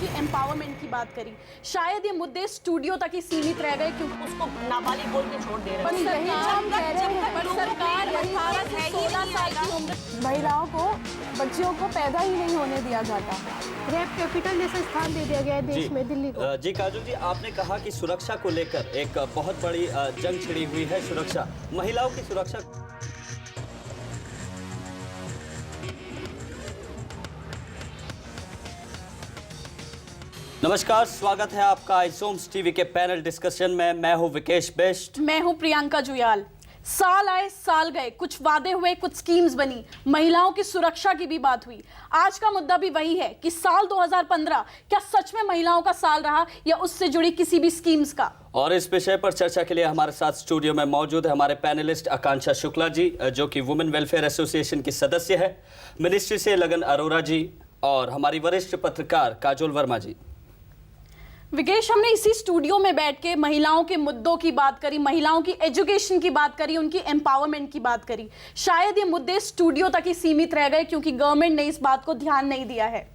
उनकी एम्पावरमेंट की बात करी। शायद ये मुद्दे स्टूडियो तक ही सीमित रह गए क्योंकि उसको नाबालिग बोल के छोड़ दे रहे पर सरकार 18 से 16 साल की उम्र महिलाओं को, बच्चियों को पैदा ही नहीं होने दिया जाता। रेप कैपिटल जैसा स्थान दे दिया गया है देश में, दिल्ली को। जी काजल जी, आपने कहा कि सुरक्षा को लेकर एक बहुत बड़ी जंग छिड़ी हुई है। सुरक्षा, महिलाओं की सुरक्षा। नमस्कार, स्वागत है आपका आइसोम्स टीवी के पैनल डिस्कशन में। मैं हूं विकेश बेस्ट। मैं हूं प्रियंका जुयाल। साल आए साल गए, कुछ वादे हुए, कुछ स्कीम्स बनी, महिलाओं की सुरक्षा की भी बात हुई। आज का मुद्दा भी वही है कि साल 2015 क्या सच में महिलाओं का साल रहा या उससे जुड़ी किसी भी स्कीम्स का। और इस विषय पर चर्चा के लिए हमारे साथ स्टूडियो में मौजूद है हमारे पैनलिस्ट आकांक्षा शुक्ला जी, जो कि वुमेन वेलफेयर एसोसिएशन की सदस्य है, मिनिस्ट्री से लगन अरोरा जी, और हमारी वरिष्ठ पत्रकार काजोल वर्मा जी। विकेश, हमने इसी स्टूडियो में बैठ के महिलाओं के मुद्दों की बात करी, महिलाओं की एजुकेशन की बात करी, उनकी एम्पावरमेंट की बात करी। शायद ये मुद्दे स्टूडियो तक ही सीमित रह गए क्योंकि गवर्नमेंट ने इस बात को ध्यान नहीं दिया है।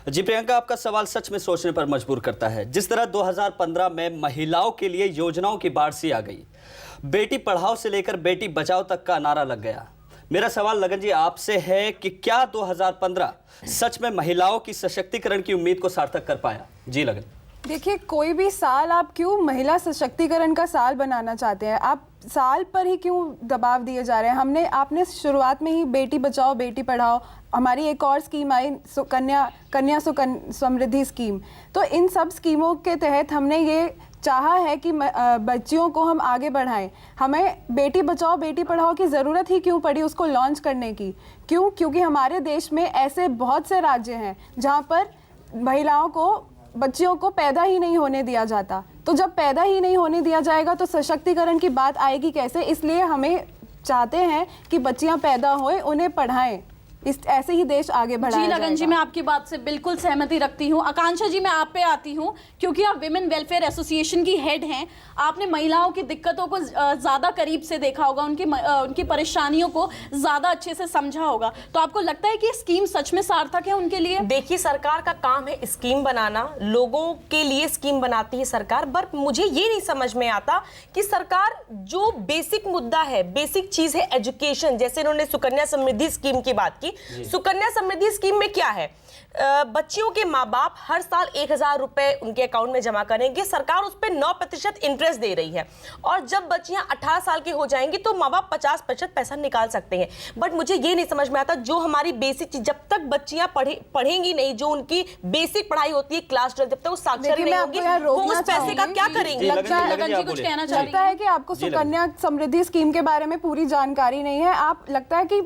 जी प्रियंका, आपका सवाल सच में सोचने पर मजबूर करता है। जिस तरह 2015 में महिलाओं के लिए योजनाओं की बाढ़ सी आ गई, बेटी पढ़ाओ से लेकर बेटी बचाओ तक का नारा लग गया। मेरा सवाल लगन जी आपसे है कि क्या 2015 सच में महिलाओं की सशक्तिकरण की उम्मीद को सार्थक कर पाया? जी लगन। देखिए, कोई भी साल आप क्यों महिला सशक्तिकरण का साल बनाना चाहते हैं? आप साल पर ही क्यों दबाव दिए जा रहे हैं? आपने शुरुआत में ही बेटी बचाओ बेटी पढ़ाओ, हमारी एक और स्कीम आई कन्या समृद्धि स्कीम। तो इन सब स्कीमों के तहत हमने ये चाहा है कि बच्चियों को हम आगे बढ़ाएं। हमें बेटी बचाओ बेटी पढ़ाओ की ज़रूरत ही क्यों पड़ी उसको लॉन्च करने की? क्योंकि हमारे देश में ऐसे बहुत से राज्य हैं जहाँ पर महिलाओं को, बच्चियों को पैदा ही नहीं होने दिया जाता। तो जब पैदा ही नहीं होने दिया जाएगा तो सशक्तिकरण की बात आएगी कैसे? इसलिए हमें चाहते हैं कि बच्चियां पैदा होएं, उन्हें पढ़ाएं, ऐसे ही देश आगे बढ़ाया जी लगन जाएगा। जी, मैं आपकी बात से बिल्कुल सहमति रखती हूँ। आकांक्षा जी, मैं आप पे आती हूँ क्योंकि आप विमेन वेलफेयर एसोसिएशन की हेड हैं। आपने महिलाओं की दिक्कतों को ज़्यादा करीब से देखा होगा, उनकी परेशानियों को ज़्यादा अच्छे से समझा होगा। तो आपको लगता है कि स्कीम सच में सार्थक है उनके लिए? देखिए, सरकार का काम है स्कीम बनाना, लोगों के लिए स्कीम बनाती है सरकार। बट मुझे ये नहीं समझ में आता कि सरकार जो बेसिक मुद्दा है, बेसिक चीज है एजुकेशन, जैसे इन्होंने सुकन्या समृद्धि स्कीम की बात की। सुकन्या समृद्धि स्कीम में क्या है? बच्चियों के माँ बाप हर साल 1000 रुपए उनके अकाउंट में जमा करेंगे। सरकार उस पर 9% इंटरेस्ट दे रही है, और जब बच्चियां 18 साल की हो जाएंगी तो माँ बाप 50% पैसा निकाल सकते हैं। बट मुझे ये नहीं समझ में आता, जो हमारी बेसिक चीज, जब तक बच्चियां पढ़ेंगी नहीं, जो उनकी बेसिक पढ़ाई होती है क्लास 12, जब तक वो साक्षर नहीं होंगी, वो उस पैसे का क्या करेंगी? लगता है कि आपको सुकन्या समृद्धि स्कीम के बारे में पूरी जानकारी नहीं है। आप लगता है कि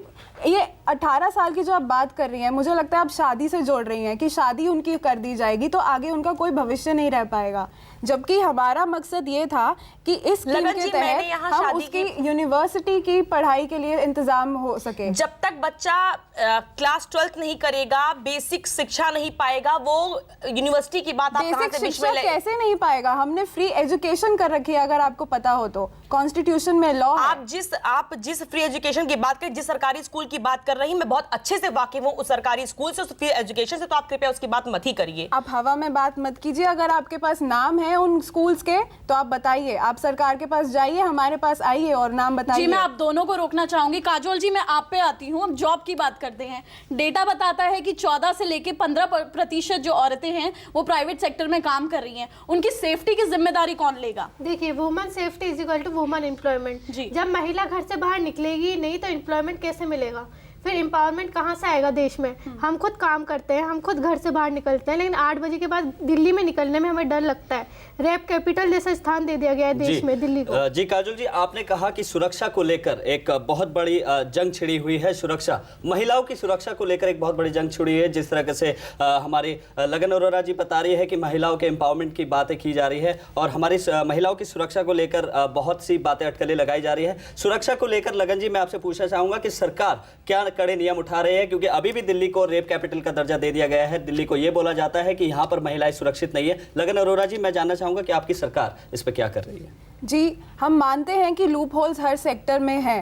ये 18 साल की जो आप बात कर रही हैं, मुझे लगता है आप शादी से जोड़ रही हैं कि शादी उनकी कर दी जाएगी तो आगे उनका कोई भविष्य नहीं रह पाएगा। जबकि हमारा मकसद ये था कि इस स्कीम के तहत हम उसकी यूनिवर्सिटी की पढ़ाई के लिए इंतजाम हो सके। जब तक बच्चा क्लास 12 नहीं करेगा, बेसिक शिक्षा नहीं पाएगा, वो यूनिवर्सिटी की बात आप कहां से बीच में कैसे नहीं पाएगा? हमने फ्री एजुकेशन कर रखी है, अगर आपको पता हो तो कॉन्स्टिट्यूशन में लॉ। आप जिस फ्री एजुकेशन की बात करें, जिस सरकारी स्कूल की बात कर रही हैं, मैं बहुत अच्छे से वाकिफ हूं उस सरकारी स्कूल से, उस फ्री एजुकेशन से, तो आप कृपया उसकी बात मत ही करिए। आप हवा में बात मत कीजिए। अगर आपके पास नाम है उन स्कूल्स के तो आप बताइए, आप सरकार के पास जाइए, हमारे पास आइए और नाम बताइए। जी, मैं आप दोनों को रोकना चाहूंगी। काजोल जी, मैं आप पे आती हूँ। हम जॉब की बात करते हैं। डेटा बताता है कि 14 से लेके 15% जो औरतें हैं वो प्राइवेट सेक्टर में काम कर रही हैं। उनकी सेफ्टी की जिम्मेदारी कौन लेगा? देखिए, woman safety is equal to woman employment. जब महिला घर से बाहर निकलेगी नहीं तो एम्प्लॉयमेंट कैसे मिलेगा? फिर एम्पावरमेंट कहाँ से आएगा देश में? हम खुद काम करते हैं, हम खुद घर से बाहर निकलते हैं, लेकिन 8 बजे के बाद दिल्ली में निकलने में हमें डर लगता है। रेप कैपिटल जैसा स्थान दे दिया गया है देश में, दिल्ली को। जी काजोल जी, आपने कहा कि सुरक्षा को लेकर एक बहुत बड़ी जंग छिड़ी हुई है। सुरक्षा, महिलाओं की सुरक्षा को लेकर एक बहुत बड़ी जंग छिड़ी है। जिस तरह से हमारी लगन अरोरा जी बता रही है कि महिलाओं के एम्पावरमेंट की बातें की जा रही है और हमारी महिलाओं की सुरक्षा को लेकर बहुत सी बातें अटकलें लगाई जा रही है। सुरक्षा को लेकर लगन जी, मैं आपसे पूछना चाहूंगा कि सरकार क्या कड़े नियम उठा रहे हैं? क्योंकि अभी भी दिल्ली को रेप कैपिटल का दर्जा दे दिया गया है। दिल्ली को यह बोला जाता है कि यहाँ पर महिलाएं सुरक्षित नहीं है। लगन अरोरा जी, मैं जानना चाहूंगा कि आपकी सरकार इस पर क्या कर रही है? जी, हम मानते हैं कि लूप होल्स हर सेक्टर में है।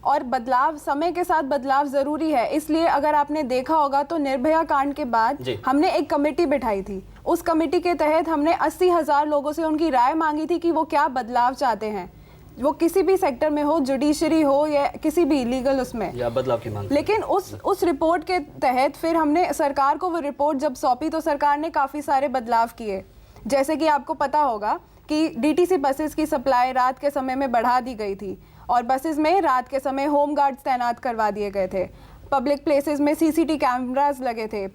और बदलाव, समय के साथ बदलाव जरूरी है। इसलिए अगर आपने देखा होगा तो निर्भया कांड के बाद जी। हमने एक कमेटी बिठाई थी। उस कमेटी के तहत हमने 80,000 लोगों से उनकी राय मांगी थी कि वो क्या बदलाव चाहते हैं, वो किसी भी सेक्टर में हो, जुडिशरी हो या किसी भी लीगल उसमें, या बदलाव की मांग। लेकिन उस रिपोर्ट के तहत फिर हमने सरकार को वो रिपोर्ट जब सौंपी तो सरकार ने काफ़ी सारे बदलाव किए। जैसे कि आपको पता होगा कि डीटीसी बसेस की सप्लाई रात के समय में बढ़ा दी गई थी और बसेस में रात के समय होम गार्ड्स तैनात करवा दिए गए थे। पब्लिक प्लेसेस में सीसीटीवी कैमरास लगे थे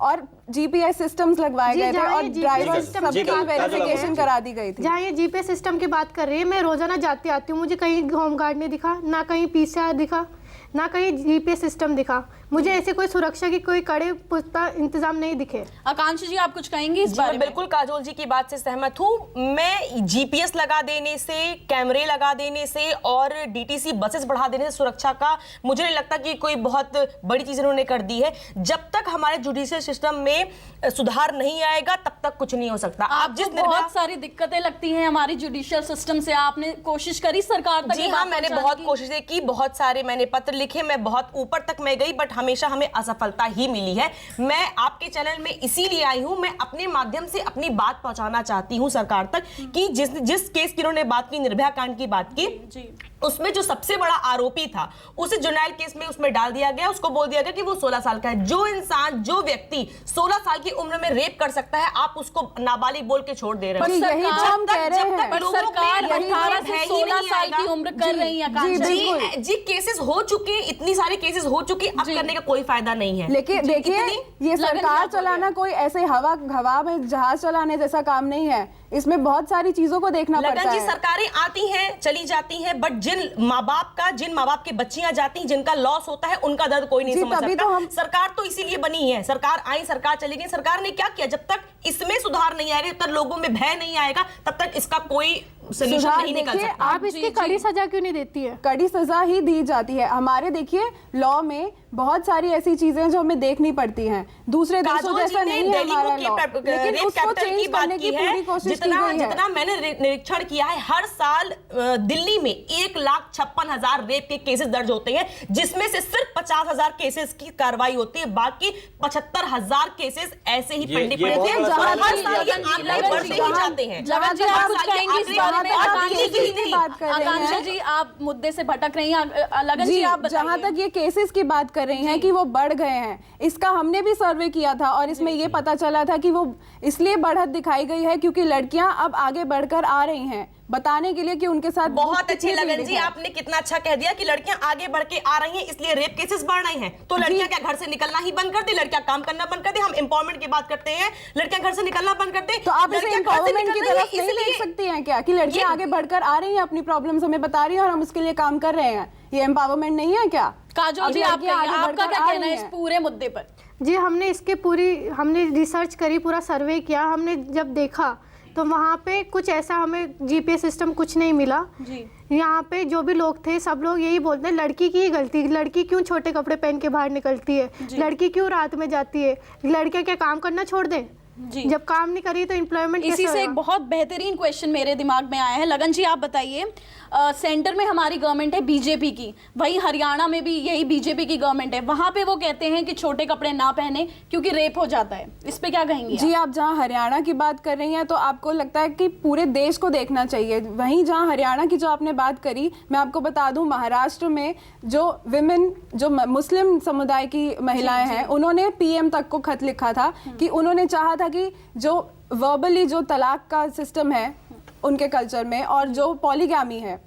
और जीपीएस सिस्टम्स लगवाए जी, गए थे जहाँ और ये GPS ड्राइवर सिस्टम सबकी जी, वेरिफिकेशन करा दी गई थी। जहाँ ये जीपीएस सिस्टम की बात कर रही है, मैं रोजाना जाती आती हूँ, मुझे कहीं होम गार्ड नहीं दिखा, ना कहीं पीसीआर दिखा, ना कहीं जीपीएस सिस्टम दिखा। मुझे ऐसे कोई सुरक्षा की कोई कड़े पुख्ता इंतजाम नहीं दिखे। आकांक्षा जी आप कुछ कहेंगी इस जी, बारे मैं में? बिल्कुल काजोल जी की बात से सहमत हूँ। मैं जीपीएस लगा देने से, कैमरे लगा देने से और डीटीसी बसेस बढ़ा देने से सुरक्षा का मुझे नहीं लगता कि कोई बहुत बड़ी चीज इन्होंने कर दी है। जब तक हमारे जुडिशियल सिस्टम में सुधार नहीं आएगा तब तक कुछ नहीं हो सकता। आप जिस बहुत सारी दिक्कतें लगती हैं हमारी जुडिशियल सिस्टम से, आपने कोशिश करी सरकार तक जी ये हाँ, बात मैंने पहुंचाने बहुत की? कोशिशें की, बहुत सारे मैंने पत्र लिखे, मैं बहुत ऊपर तक मैं गई, बट हमेशा हमें असफलता ही मिली है। मैं आपके चैनल में इसीलिए आई हूं, मैं अपने माध्यम से अपनी बात पहुंचाना चाहती हूं सरकार तक कि जिस केस की उन्होंने बात की, निर्भया कांड की बात की, जी। उसमें जो सबसे बड़ा आरोपी था उसे जुर्नल केस में उसमें डाल दिया गया। उसको बोल दिया गया कि वो 16 साल का है। जो इंसान, जो व्यक्ति 16 साल की उम्र में रेप कर सकता है, आप उसको नाबालिग बोल के छोड़ दे रहे पर हो। यही तो हम कह रहे हैं। पर लोगों में सरकार यही 18 से है ही 16 नहीं साल आएगा। की उम्र कर रही है आकांक्षा जी, जी। बिल्कुल। जी केसेस हो चुके, इतनी सारे केसेस हो चुके, अब जी। करने का कोई फायदा नहीं है। लेकिन देखिए, ये लगन सरकार क्या चलाना कोई ऐसे हवा में जहाज चलाने जैसा काम नहीं है। इसमें बहुत सारी चीजों को देखना पड़ता लगन जी, है। सरकारें आती हैं, चली जाती हैं, बट जिन माँ बाप के बच्चियां जाती हैं, जिनका लॉस होता है, उनका दर्द कोई नहीं जी, समझ तभी सकता। तो हम- सरकार तो इसीलिए बनी है। सरकार आई, सरकार चली गई। सरकार ने क्या किया? जब तक इसमें सुधार नहीं आएगा, जब तक लोगों में भय नहीं आएगा, तब तक इसका कोई सोल्यूशन सुधार नहीं निकल देखिए, सकता। आप इसकी कड़ी सजा क्यों नहीं देती है? कड़ी सजा ही दी जाती है। हमारे देखिए लॉ में बहुत सारी ऐसी चीजें हैं जो हमें देखनी पड़ती हैं। दूसरे देशों काजोल जी जैसा ने नहीं है दिल्ली हमारा को लॉ, लेकिन रेप उसको कैपिटल चेंज की बात करने की की है। पूरी कोशिश की जितना गई है। जितना मैंने निरीक्षण किया है, हर साल दिल्ली में 1,56,000 रेप के केसेस दर्ज होते हैं, जिसमें से सिर्फ 50,000 केसेस की कार्रवाई होती है, बाकी 75,000 केसेस ऐसे ही ये पेंडिंग बहुत पड़े हैं। बड़ा जहां सवाल हर है। साल ये लगन जी, आंकड़े लगन बढ़ते जी, ही जाते हैं। लगन जी, हर आप कुछ साल ये कहेंगी इस आंकड़े बारे में? और आकांक्षा दिल्ली की जी, नहीं। बात कर रहे आकांक्षा हैं। जी आप मुद्दे से भटक रही हैं। लगन जी आप जहां बताइए। तक ये केसेस की बात कर रही हैं कि वो बढ़ गए हैं, इसका हमने भी सर्वे किया था और इसमें ये पता चला था कि वो इसलिए बढ़त दिखाई गई है क्योंकि लड़कियां अब आगे बढ़कर आ रही हैं बताने के लिए कि उनके साथ बहुत अच्छे कितनी लगन पीड़ित जी, है। आपने कितना अच्छा कह दिया कि लड़कियां आगे बढ़ के आ रही हैं, इसलिए रेप केसेस बढ़ रहे हैं। तो लड़कियां क्या घर से निकलना ही बंद कर दी? लड़कियां काम करना बंद कर दी? हम एम्पावरमेंट की बात करते हैं, लड़कियां घर से निकलना बंद कर दी? तो आप इसे लड़कियां घर से एम्पावरमेंट की निकल रही हैं, तरफ नहीं इसलिए- देख सकती हैं क्या कि लड़कियां आगे बढ़कर आ रही हैं, अपनी प्रॉब्लम्स हमें बता रही हैं और हम उसके लिए काम कर रहे हैं? ये एम्पावरमेंट नहीं है क्या? काजोल जी अब आप लड़कियां कहिए, आगे आपका बढ़कर क्या आ कहना है रही इस हैं। पूरे मुद्दे पर? जी, हमने रिसर्च करी, पूरा सर्वे किया। हमने जब देखा तो वहाँ पे कुछ ऐसा हमें जीपीएस सिस्टम कुछ नहीं मिला। जी। यहाँ पे जो भी लोग थे सब लोग यही बोलते हैं लड़की की ही गलती, लड़की क्यों छोटे कपड़े पहन के बाहर निकलती है, लड़की क्यों रात में जाती है, लड़कियाँ क्या काम करना छोड़ दें? जी। जब काम नहीं करी तो एम्प्लॉयमेंट इसी से एक बहुत बेहतरीन क्वेश्चन मेरे दिमाग में आया है। लगन जी आप बताइए, सेंटर में हमारी गवर्नमेंट है बीजेपी की, वहीं हरियाणा में भी यही बीजेपी की गवर्नमेंट है। वहां पे वो कहते हैं कि छोटे कपड़े ना पहने क्योंकि रेप हो जाता है। इस पे क्या कहेंगी जी, आप जहां हरियाणा की बात कर रही हैं तो आपको लगता है कि पूरे देश को देखना चाहिए। वहीं जहां हरियाणा की जो आपने बात करी, मैं आपको बता दूं महाराष्ट्र में जो विमेन, जो मुस्लिम समुदाय की महिलाएं हैं, उन्होंने पीएम तक को खत लिखा था कि उन्होंने चाहा था कि जो वर्बली जो तलाक का सिस्टम है उनके कल्चर में और जो पॉलीगैमी है,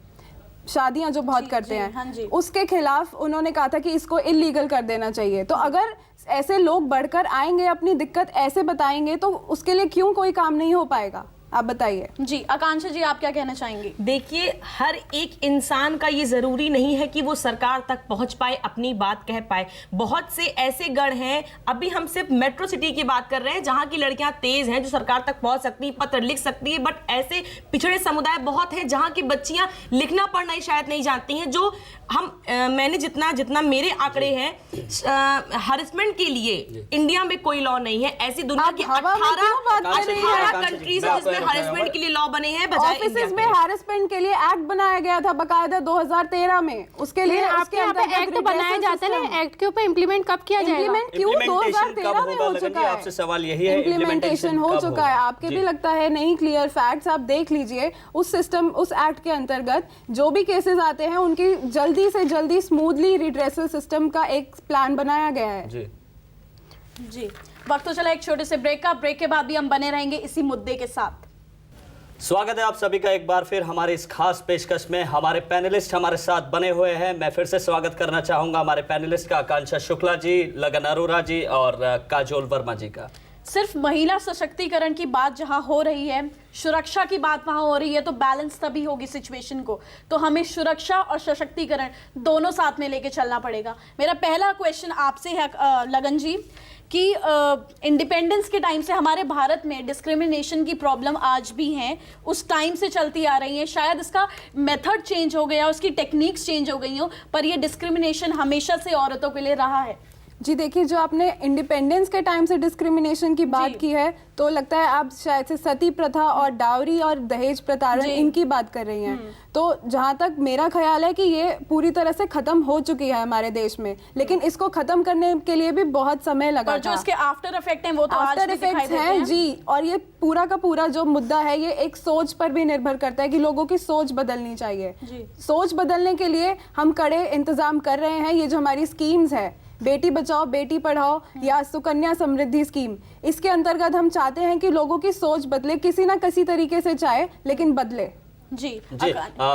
शादियां जो बहुत करते हाँ हैं, जी। उसके खिलाफ उन्होंने कहा था कि इसको इलीगल कर देना चाहिए। तो अगर ऐसे लोग बढ़कर आएंगे, अपनी दिक्कत ऐसे बताएंगे, तो उसके लिए क्यों कोई काम नहीं हो पाएगा? आप बताइए। जी, आकांक्षा जी आप क्या कहना चाहेंगे? देखिए, हर एक इंसान का ये जरूरी नहीं है कि वो सरकार तक पहुंच पाए, अपनी बात कह पाए। बहुत से ऐसे गण हैं, अभी हम सिर्फ मेट्रो सिटी की बात कर रहे हैं, जहां की लड़कियां तेज हैं, जो सरकार तक पहुंच सकती हैं, पत्र लिख सकती है, बट ऐसे पिछड़े समुदाय बहुत हैं जहां की बच्चियां लिखना पढ़ना ही शायद नहीं जानती हैं। जो मैंने जितना मेरे आंकड़े हैं, हरेसमेंट के लिए इंडिया में कोई लॉ नहीं है। ऐसी दुनिया आप की हवा में क्यों बात कर रही हैं? 18 कंट्रीज है जिसमें हरेसमेंट के लिए लॉ बने हैं बजाय ऑफिसेज में हैरेसमेंट के लिए एक्ट बनाया गया था बकायदा 2013 में। उसके लिए आपके यहाँ पे एक्ट तो बनाया जाता है ना, एक्ट के ऊपर इम्प्लीमेंट कब किया जाएगा? इम्प्लीमेंट क्यों 2013 में हो चुका है। आपसे सवाल यही है, इम्प्लीमेंटेशन हो चुका है। आपके भी लगता है नहीं क्लियर फैक्ट्स? आप देख लीजिए उस सिस्टम, उस एक्ट के अंतर्गत जो भी केसेस आते हैं उनकी जल्दी से जल्दी स्मूथली रिड्रेसल सिस्टम का एक प्लान बनाया गया है। जी वक्त तो चला एक छोटे से ब्रेक का। ब्रेक के बाद भी हम बने रहेंगे इसी मुद्दे के साथ। स्वागत है आप सभी का एक बार फिर हमारी इस खास पेशकश में। हमारे पैनलिस्ट हमारे साथ बने हुए हैं। मैं फिर से स्वागत करना चाहूंगा हमारे पैनलिस्ट का, आकांक्षा शुक्ला जी, लगन अरोरा जी और काजोल वर्मा जी का। सिर्फ महिला सशक्तिकरण की बात जहां हो रही है, सुरक्षा की बात वहां हो रही है, तो बैलेंस तभी होगी सिचुएशन को। तो हमें सुरक्षा और सशक्तिकरण दोनों साथ में लेके चलना पड़ेगा। मेरा पहला क्वेश्चन आपसे है लगन जी कि इंडिपेंडेंस के टाइम से हमारे भारत में डिस्क्रिमिनेशन की प्रॉब्लम आज भी है, उस टाइम से चलती आ रही है। शायद इसका मेथड चेंज हो गया, उसकी टेक्निक्स चेंज हो गई हो, पर ये डिस्क्रिमिनेशन हमेशा से औरतों के लिए रहा है। जी देखिए, जो आपने इंडिपेंडेंस के टाइम से डिस्क्रिमिनेशन की बात की है, तो लगता है आप शायद से सती प्रथा और डावरी और दहेज प्रताड़न इनकी बात कर रही हैं। तो जहाँ तक मेरा ख्याल है कि ये पूरी तरह से खत्म हो चुकी है हमारे देश में, लेकिन इसको खत्म करने के लिए भी बहुत समय लगा। जो इसके आफ्टर इफेक्ट हैं वो तो आज आफ्टर भी दिखाई इफेक्ट्स देते हैं हैं। जी। और ये पूरा का पूरा जो मुद्दा है ये एक सोच पर भी निर्भर करता है कि लोगों की सोच बदलनी चाहिए। सोच बदलने के लिए हम कड़े इंतजाम कर रहे हैं। ये जो हमारी स्कीम्स है, बेटी बचाओ बेटी पढ़ाओ या सुकन्या समृद्धि स्कीम, इसके अंतर्गत हम चाहते हैं कि लोगों की सोच बदले, किसी ना किसी तरीके से चाहे लेकिन बदले। जी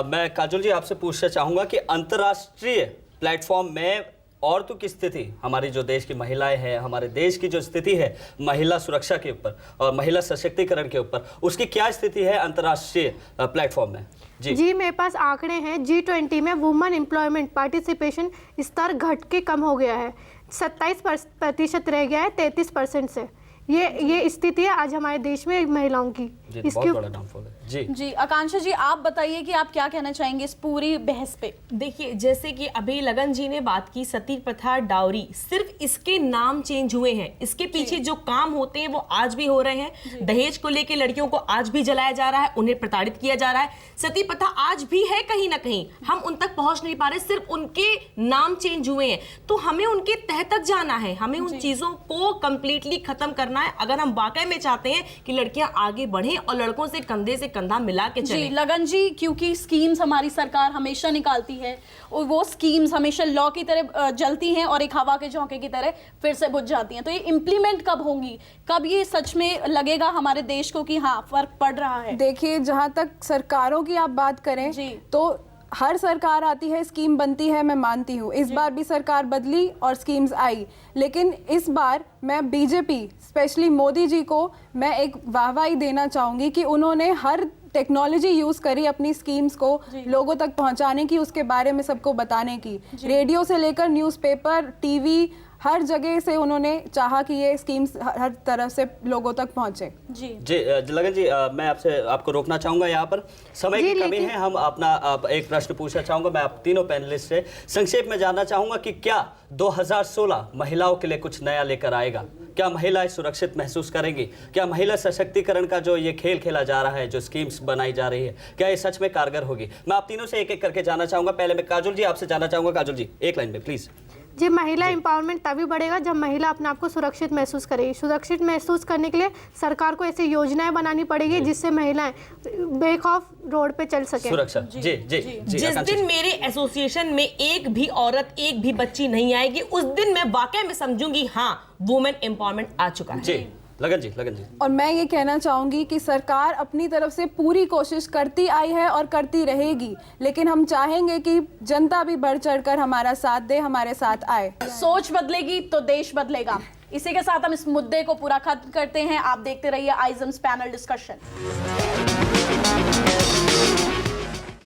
मैं काजोल जी आपसे पूछना चाहूंगा कि अंतर्राष्ट्रीय प्लेटफॉर्म में औरतों की स्थिति, हमारी जो देश की महिलाएं हैं, हमारे देश की जो स्थिति है महिला सुरक्षा के ऊपर और महिला सशक्तिकरण के ऊपर, उसकी क्या स्थिति है अंतर्राष्ट्रीय प्लेटफॉर्म में? जी मेरे पास आंकड़े हैं। G20 में वुमेन एम्प्लॉयमेंट पार्टिसिपेशन स्तर घट के कम हो गया है, 27% रह गया है 33% से। ये स्थिति है आज हमारे देश में महिलाओं की। बहुत बड़ा डाउनफॉल है। जी आकांक्षा जी आप बताइए कि आप क्या कहना चाहेंगे इस पूरी बहस पे? देखिए, जैसे कि अभी लगन जी ने बात की सती प्रथा, डाउरी, सिर्फ इसके नाम चेंज हुए हैं, इसके पीछे जो काम होते हैं वो आज भी हो रहे हैं। दहेज को लेके लड़कियों को आज भी जलाया जा रहा है, उन्हें प्रताड़ित किया जा रहा है। सती प्रथा आज भी है कहीं ना कहीं, हम उन तक पहुंच नहीं पा रहे, सिर्फ उनके नाम चेंज हुए हैं। तो हमें उनके तह तक जाना है, हमें उन चीजों को कंप्लीटली खत्म करना है अगर हम वाकई में चाहते हैं कि लड़कियां आगे बढ़ें और लड़कों से कंधे से कंधा मिला के चलें। जी लगन जी, क्योंकि स्कीम्स हमारी सरकार हमेशा निकालती है और वो स्कीम्स हमेशा लॉ की तरह जलती हैं और एक हवा के झोंके की तरह फिर से बुझ जाती हैं। तो ये इम्प्लीमेंट कब होंगी, कब ये सच में लगेगा हमारे देश को कि हाँ फर्क पड़ रहा है? देखिए, जहाँ तक सरकारों की आप बात करें तो हर सरकार आती है, स्कीम बनती है, मैं मानती हूँ। इस बार भी सरकार बदली और स्कीम्स आई, लेकिन इस बार मैं बीजेपी, स्पेशली मोदी जी को मैं एक वाहवाही देना चाहूँगी कि उन्होंने हर टेक्नोलॉजी यूज़ करी अपनी स्कीम्स को लोगों तक पहुँचाने की, उसके बारे में सबको बताने की। रेडियो से लेकर न्यूज़पेपर, टीवी, हर जगह से उन्होंने चाहा कि ये स्कीम्स हर तरफ से लोगों तक पहुंचे। जी लगन जी, मैं आपको रोकना चाहूंगा यहाँ पर, समय की कमी है। हम अपना एक प्रश्न पूछना चाहूंगा मैं आप तीनों पैनलिस्ट से। संक्षेप में जानना चाहूंगा कि क्या 2016 महिलाओं के लिए कुछ नया लेकर आएगा? क्या महिलाएं सुरक्षित महसूस करेंगी? क्या महिला सशक्तिकरण का जो ये खेल खेला जा रहा है, जो स्कीम्स बनाई जा रही है, क्या ये सच में कारगर होगी? मैं आप तीनों से एक एक करके जानना चाहूंगा। पहले मैं काजोल जी आपसे जानना चाहूंगा। काजोल जी एक लाइन में प्लीज। जी महिला एम्पावरमेंट तभी बढ़ेगा जब महिला अपने आप को सुरक्षित महसूस करेगी। सुरक्षित महसूस करने के लिए सरकार को ऐसी योजनाएं बनानी पड़ेगी जिससे महिलाएं बेक ऑफ रोड पे चल सके। सुरक्षा जी जिस दिन मेरे एसोसिएशन में एक भी औरत, एक भी बच्ची नहीं आएगी, उस दिन मैं वाकई में समझूंगी हाँ वुमेन एम्पावरमेंट आ चुका है। जी लगन जी और मैं ये कहना चाहूंगी कि सरकार अपनी तरफ से पूरी कोशिश करती आई है और करती रहेगी, लेकिन हम चाहेंगे कि जनता भी बढ़ चढ़कर हमारा साथ दे, हमारे साथ आए। सोच बदलेगी तो देश बदलेगा। इसी के साथ हम इस मुद्दे को पूरा खत्म करते हैं। आप देखते रहिए आइजम्स पैनल डिस्कशन।